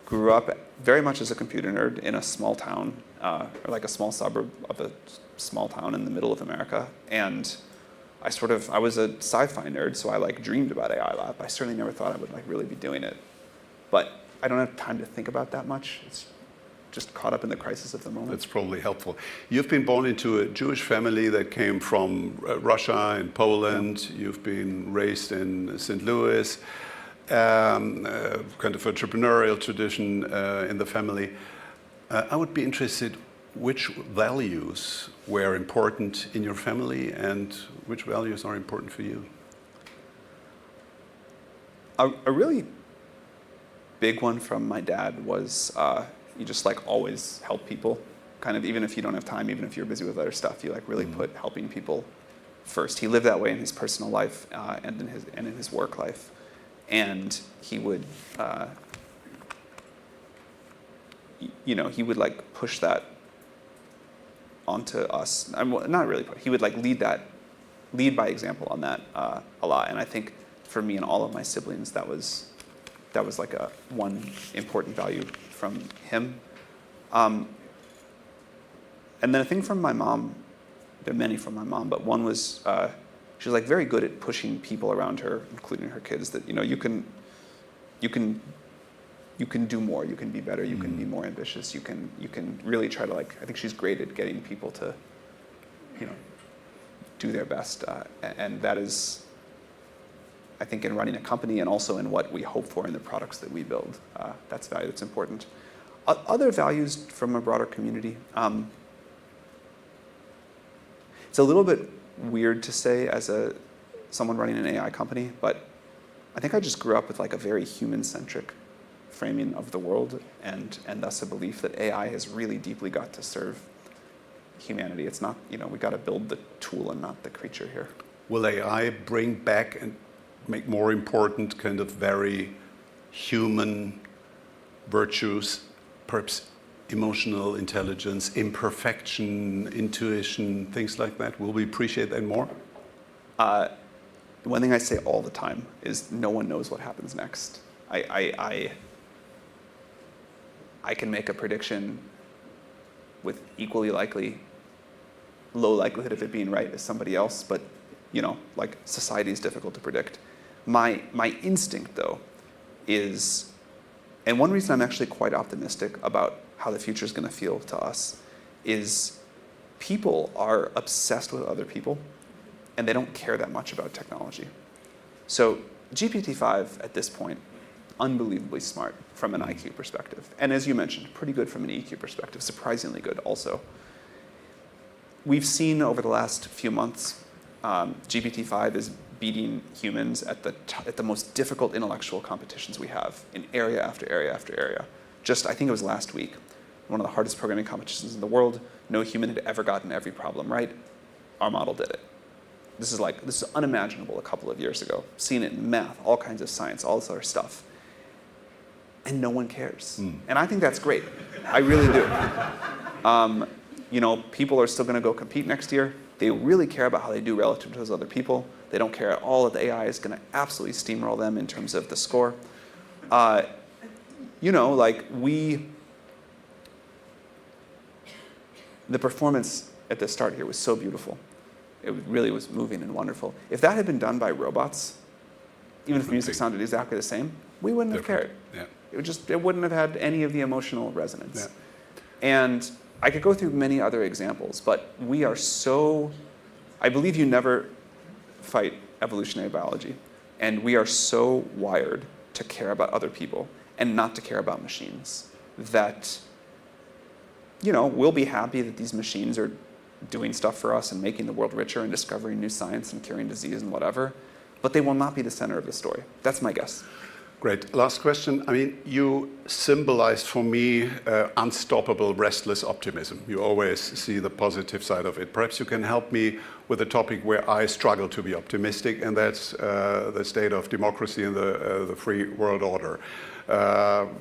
S1: grew up very much as a computer nerd in a small town, or a small suburb of a small town in the middle of America. And I was a sci-fi nerd, so I dreamed about AI a lot. But I certainly never thought I would really be doing it. But I don't have time to think about that much. It's just caught up in the crisis of the moment.
S6: That's probably helpful. You've been born into a Jewish family that came from Russia and Poland. Yeah. You've been raised in St. Louis, kind of entrepreneurial tradition in the family. I would be interested, which values were important in your family and which values are important for you?
S1: A really big one from my dad was you just always help people, kind of even if you don't have time, even if you're busy with other stuff, you really put helping people first. He lived that way in his personal life and in his work life, and he would he would push that onto us. Not really, but he would lead that lead by example on that a lot. And I think for me and all of my siblings, that was like one important value from him. And then a thing from my mom, there are many from my mom, but one was she was like very good at pushing people around her, including her kids, that you can do more, you can be better, you can be more ambitious, you can really try to I think she's great at getting people to do their best, and that is, I think, in running a company and also in what we hope for in the products that we build. That's value that's important. Other values from a broader community. It's a little bit weird to say as someone running an AI company, but I think I just grew up with a very human-centric framing of the world, and thus a belief that AI has really deeply got to serve humanity. It's not, we got to build the tool and not the creature here.
S6: Will AI bring back and make more important kind of very human virtues, perhaps emotional intelligence, imperfection, intuition, things like that? Will we appreciate that more?
S1: One thing I say all the time is no one knows what happens next. I can make a prediction with equally low likelihood of it being right as somebody else, but society is difficult to predict. My instinct, though, is, and one reason I'm actually quite optimistic about how the future is going to feel to us, is people are obsessed with other people, and they don't care that much about technology. So GPT-5 at this point, unbelievably smart from an IQ perspective. And as you mentioned, pretty good from an EQ perspective, surprisingly good also. We've seen over the last few months, GPT-5 is beating humans at the most difficult intellectual competitions we have in area after area after area. Just, I think it was last week, one of the hardest programming competitions in the world. No human had ever gotten every problem right. Our model did it. This is unimaginable a couple of years ago. Seen it in math, all kinds of science, all this other stuff. And no one cares. And I think that's great. I really do. People are still going to go compete next year. They really care about how they do relative to those other people. They don't care at all that the AI is going to absolutely steamroll them in terms of the score. The performance at the start here was so beautiful. It really was moving and wonderful. If that had been done by robots, even if the music sounded exactly the same, we wouldn't have cared.
S6: Yeah.
S1: It wouldn't have had any of the emotional resonance.
S6: Yeah.
S1: And I could go through many other examples, but we are I believe you never fight evolutionary biology. And we are so wired to care about other people and not to care about machines that, we'll be happy that these machines are doing stuff for us and making the world richer and discovering new science and curing disease and whatever, but they will not be the center of the story. That's my guess.
S6: Great. Last question. You symbolized for me unstoppable, restless optimism. You always see the positive side of it. Perhaps you can help me with a topic where I struggle to be optimistic, and that's the state of democracy and the free world order.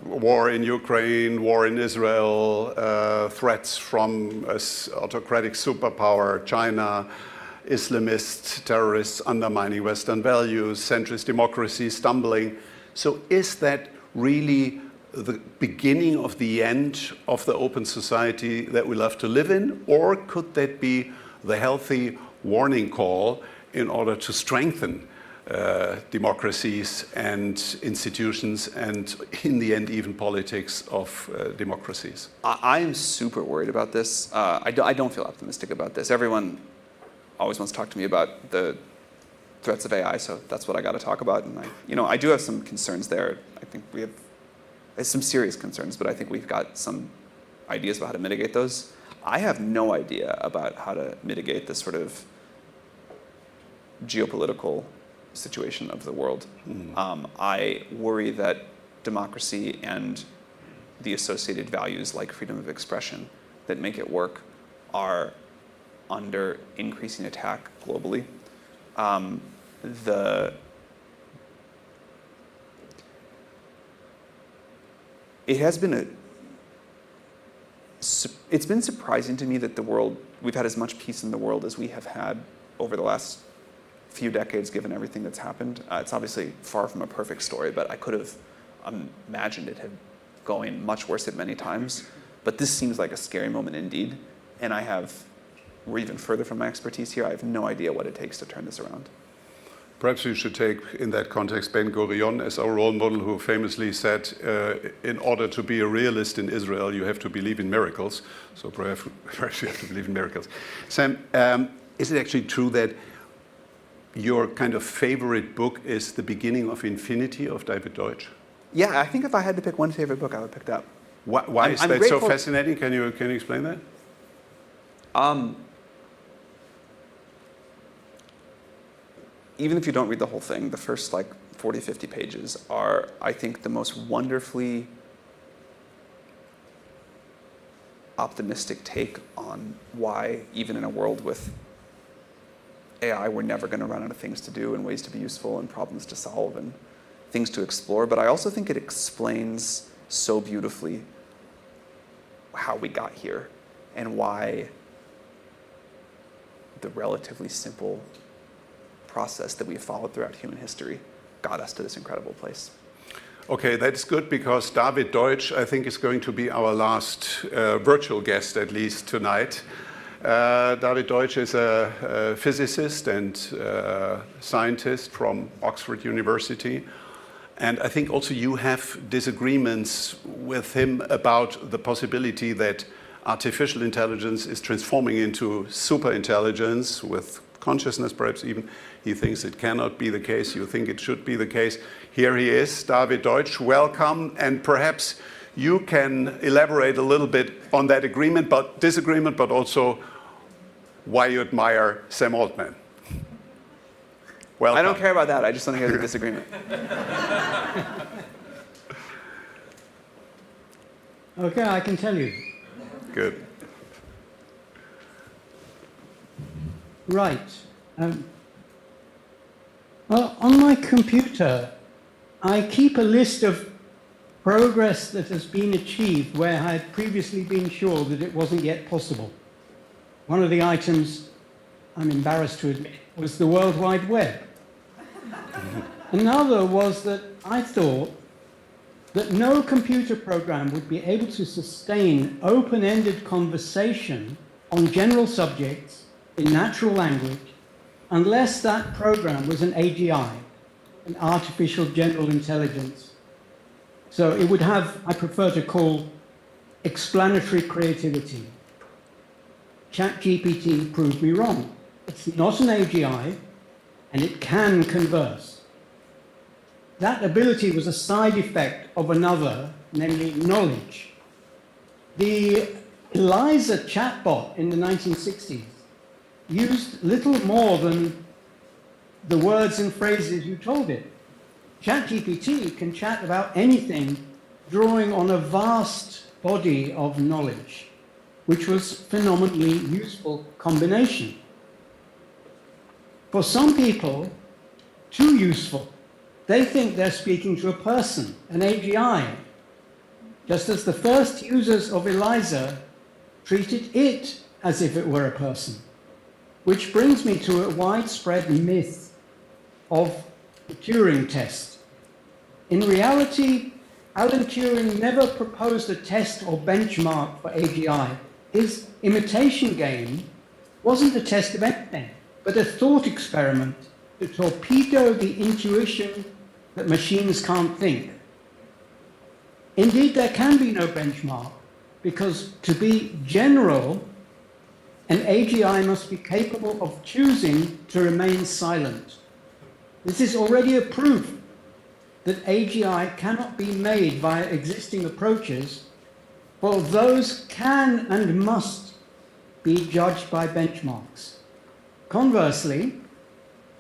S6: War in Ukraine, war in Israel, threats from an autocratic superpower, China, Islamist terrorists undermining Western values, centrist democracy stumbling. So is that really the beginning of the end of the open society that we love to live in? Or could that be the healthy warning call in order to strengthen democracies and institutions and, in the end, even politics of democracies?
S1: I am super worried about this. I don't feel optimistic about this. Everyone always wants to talk to me about the threats of AI, so that's what I got to talk about. And I do have some concerns there. I think we have some serious concerns, but I think we've got some ideas about how to mitigate those. I have no idea about how to mitigate this sort of geopolitical situation of the world. I worry that democracy and the associated values like freedom of expression that make it work are under increasing attack globally. It's been surprising to me that we've had as much peace in the world as we have had over the last few decades, given everything that's happened. It's obviously far from a perfect story, but I could have imagined it had going much worse at many times. But this seems like a scary moment indeed. And we're even further from my expertise here. I have no idea what it takes to turn this around.
S6: Perhaps we should take, in that context, Ben Gurion as our role model, who famously said, in order to be a realist in Israel, you have to believe in miracles. So perhaps you have to believe in miracles. Sam, is it actually true that your kind of favorite book is The Beginning of Infinity of David Deutsch?
S1: Yeah, I think if I had to pick one favorite book, I would pick that.
S6: Why is that so fascinating? Can you explain that?
S1: Even if you don't read the whole thing, the first 40, 50 pages are, I think, the most wonderfully optimistic take on why, even in a world with AI, we're never going to run out of things to do and ways to be useful and problems to solve and things to explore. But I also think it explains so beautifully how we got here and why the relatively simple process that we have followed throughout human history got us to this incredible place.
S6: Okay, that's good, because David Deutsch, I think, is going to be our last virtual guest, at least tonight. David Deutsch is a physicist and scientist from Oxford University. And I think also you have disagreements with him about the possibility that artificial intelligence is transforming into superintelligence with consciousness, perhaps even. He thinks it cannot be the case. You think it should be the case. Here he is, David Deutsch. Welcome. And perhaps you can elaborate a little bit on that disagreement, but also why you admire Sam Altman. Welcome.
S1: I don't care about that. I just don't think there's a disagreement.
S7: Okay, I can tell you.
S6: Good.
S7: Right. Well, on my computer, I keep a list of progress that has been achieved where I had previously been sure that it wasn't yet possible. One of the items, I'm embarrassed to admit, was the World Wide Web. Another was that I thought that no computer program would be able to sustain open-ended conversation on general subjects in natural language unless that program was an AGI, an artificial general intelligence. So it would have, I prefer to call, explanatory creativity. ChatGPT proved me wrong. It's not an AGI, and it can converse. That ability was a side effect of another, namely knowledge. The ELIZA chatbot in the 1960s used little more than the words and phrases you told it. ChatGPT can chat about anything, drawing on a vast body of knowledge, which was a phenomenally useful combination. For some people, too useful. They think they're speaking to a person, an AGI, just as the first users of ELIZA treated it as if it were a person. Which brings me to a widespread myth of the Turing test. In reality, Alan Turing never proposed a test or benchmark for AGI. His imitation game wasn't a test of anything, but a thought experiment to torpedo the intuition that machines can't think. Indeed, there can be no benchmark, because to be general, an AGI must be capable of choosing to remain silent. This is already a proof that AGI cannot be made via existing approaches, for those can and must be judged by benchmarks. Conversely,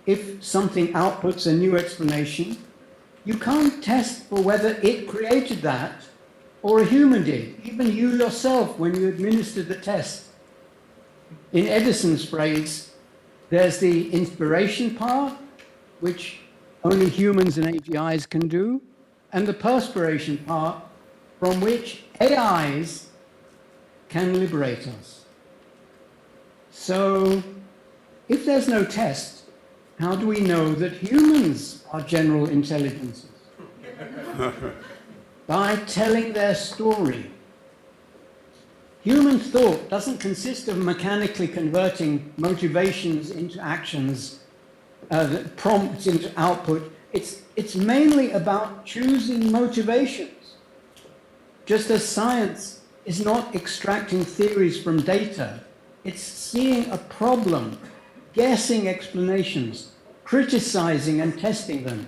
S7: if something outputs a new explanation, you can't test for whether it created that or a human did, even you yourself when you administered the test. In Edison's phrase, there's the inspiration part, which only humans and AGIs can do, and the perspiration part, from which AIs can liberate us. So, if there's no test, how do we know that humans are general intelligences? By telling their story. Human thought doesn't consist of mechanically converting motivations into actions, prompts into output. It's mainly about choosing motivations. Just as science is not extracting theories from data, it's seeing a problem, guessing explanations, criticizing and testing them.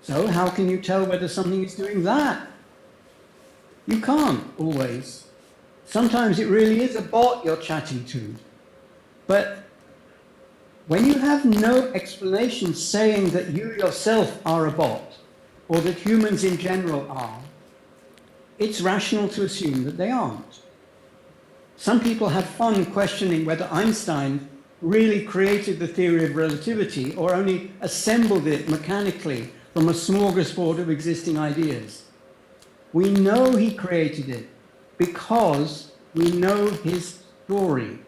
S7: So how can you tell whether something is doing that? You can't always. Sometimes it really is a bot you're chatting to. But when you have no explanation saying that you yourself are a bot, or that humans in general are, it's rational to assume that they aren't. Some people have fun questioning whether Einstein really created the theory of relativity or only assembled it mechanically from a smorgasbord of existing ideas. We know he created it because we know his story,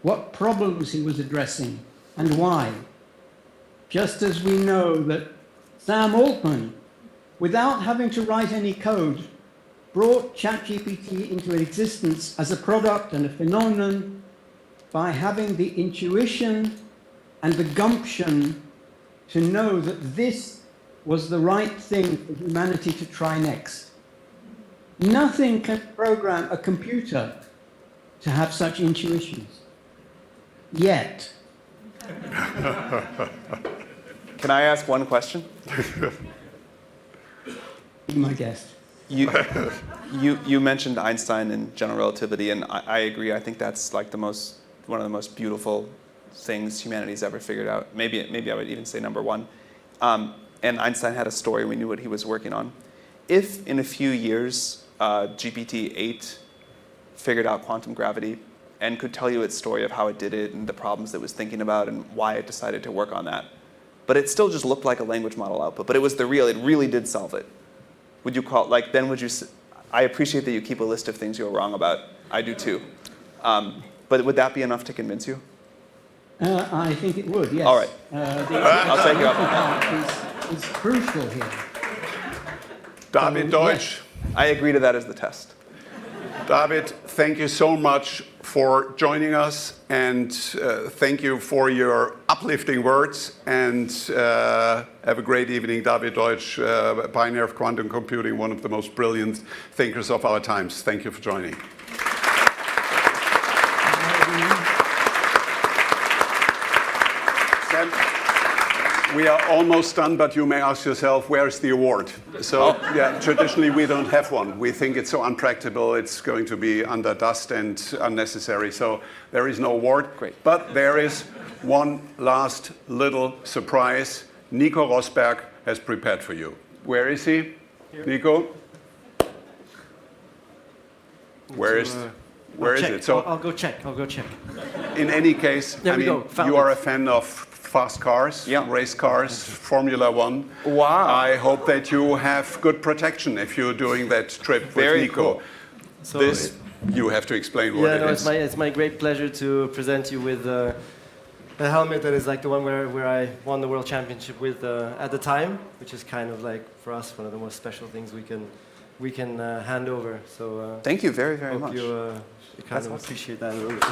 S7: what problems he was addressing and why. Just as we know that Sam Altman, without having to write any code, brought ChatGPT into existence as a product and a phenomenon by having the intuition and the gumption to know that this was the right thing for humanity to try next. Nothing can program a computer to have such intuitions. Yet.
S1: Can I ask one question?
S7: Be my guest.
S1: You mentioned Einstein and general relativity, and I agree. I think that's like one of the most beautiful things humanity's ever figured out. Maybe I would even say number one. And Einstein had a story. We knew what he was working on. If in a few years GPT-8 figured out quantum gravity and could tell you its story of how it did it and the problems it was thinking about and why it decided to work on that, but it still just looked like a language model output, but it really did solve it. Would you call, I appreciate that you keep a list of things you're wrong about. I do too. But would that be enough to convince you?
S7: I think it would, yes.
S1: All right.
S7: I'll
S1: take you up.
S7: It's crucial here.
S6: David Deutsch.
S1: Yes. I agree to that as the test.
S6: David, thank you so much for joining us, and thank you for your uplifting words, and have a great evening. David Deutsch, pioneer of quantum computing, one of the most brilliant thinkers of our times. Thank you for joining. Sam, we are almost done, but you may ask yourself, where's the award? So, yeah, traditionally we don't have one. We think it's so unpractical, it's going to be under dust and unnecessary. So there is no award.
S1: Great.
S6: But there is one last little surprise. Nico Rosberg has prepared for you. Where is he? Here. Nico? Where is it? So
S5: I'll go check.
S6: in any case,
S5: There we go. Found
S6: you are
S5: it.
S6: a fan of fast cars,
S1: Yeah.
S6: race cars, Formula One.
S1: Wow.
S6: I hope that you have good protection if you're doing that trip with
S1: Very
S6: Nico.
S1: cool.
S5: So
S6: This, you have to explain what it is.
S5: it's my great pleasure to present you with a helmet that is like the one where I won the world championship with at the time, which is kind of like for us one of the most special things we can hand over. So
S1: Thank you very, very
S5: hope
S1: much.
S5: you kind of
S1: awesome.
S5: appreciate that a little bit.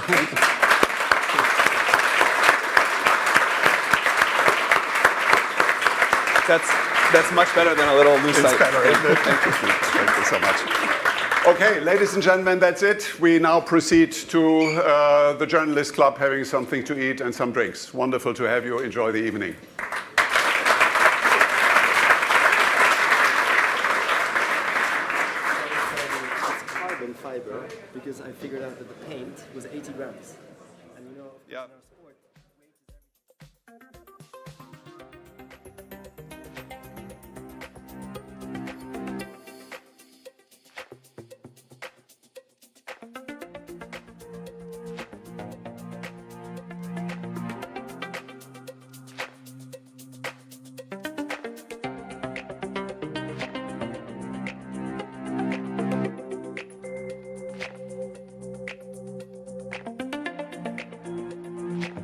S1: That's much better than a little loose
S6: It's
S1: light.
S6: better, isn't it? Thank you, Nico. Thank you so much. Okay, ladies and gentlemen, that's it. We now proceed to the Journalist Club having something to eat and some drinks. Wonderful to have you. Enjoy the evening.
S5: It's carbon fiber because I figured out that the paint was 80 grams. And you know,
S6: Yeah.
S5: in our sport, weight is everything.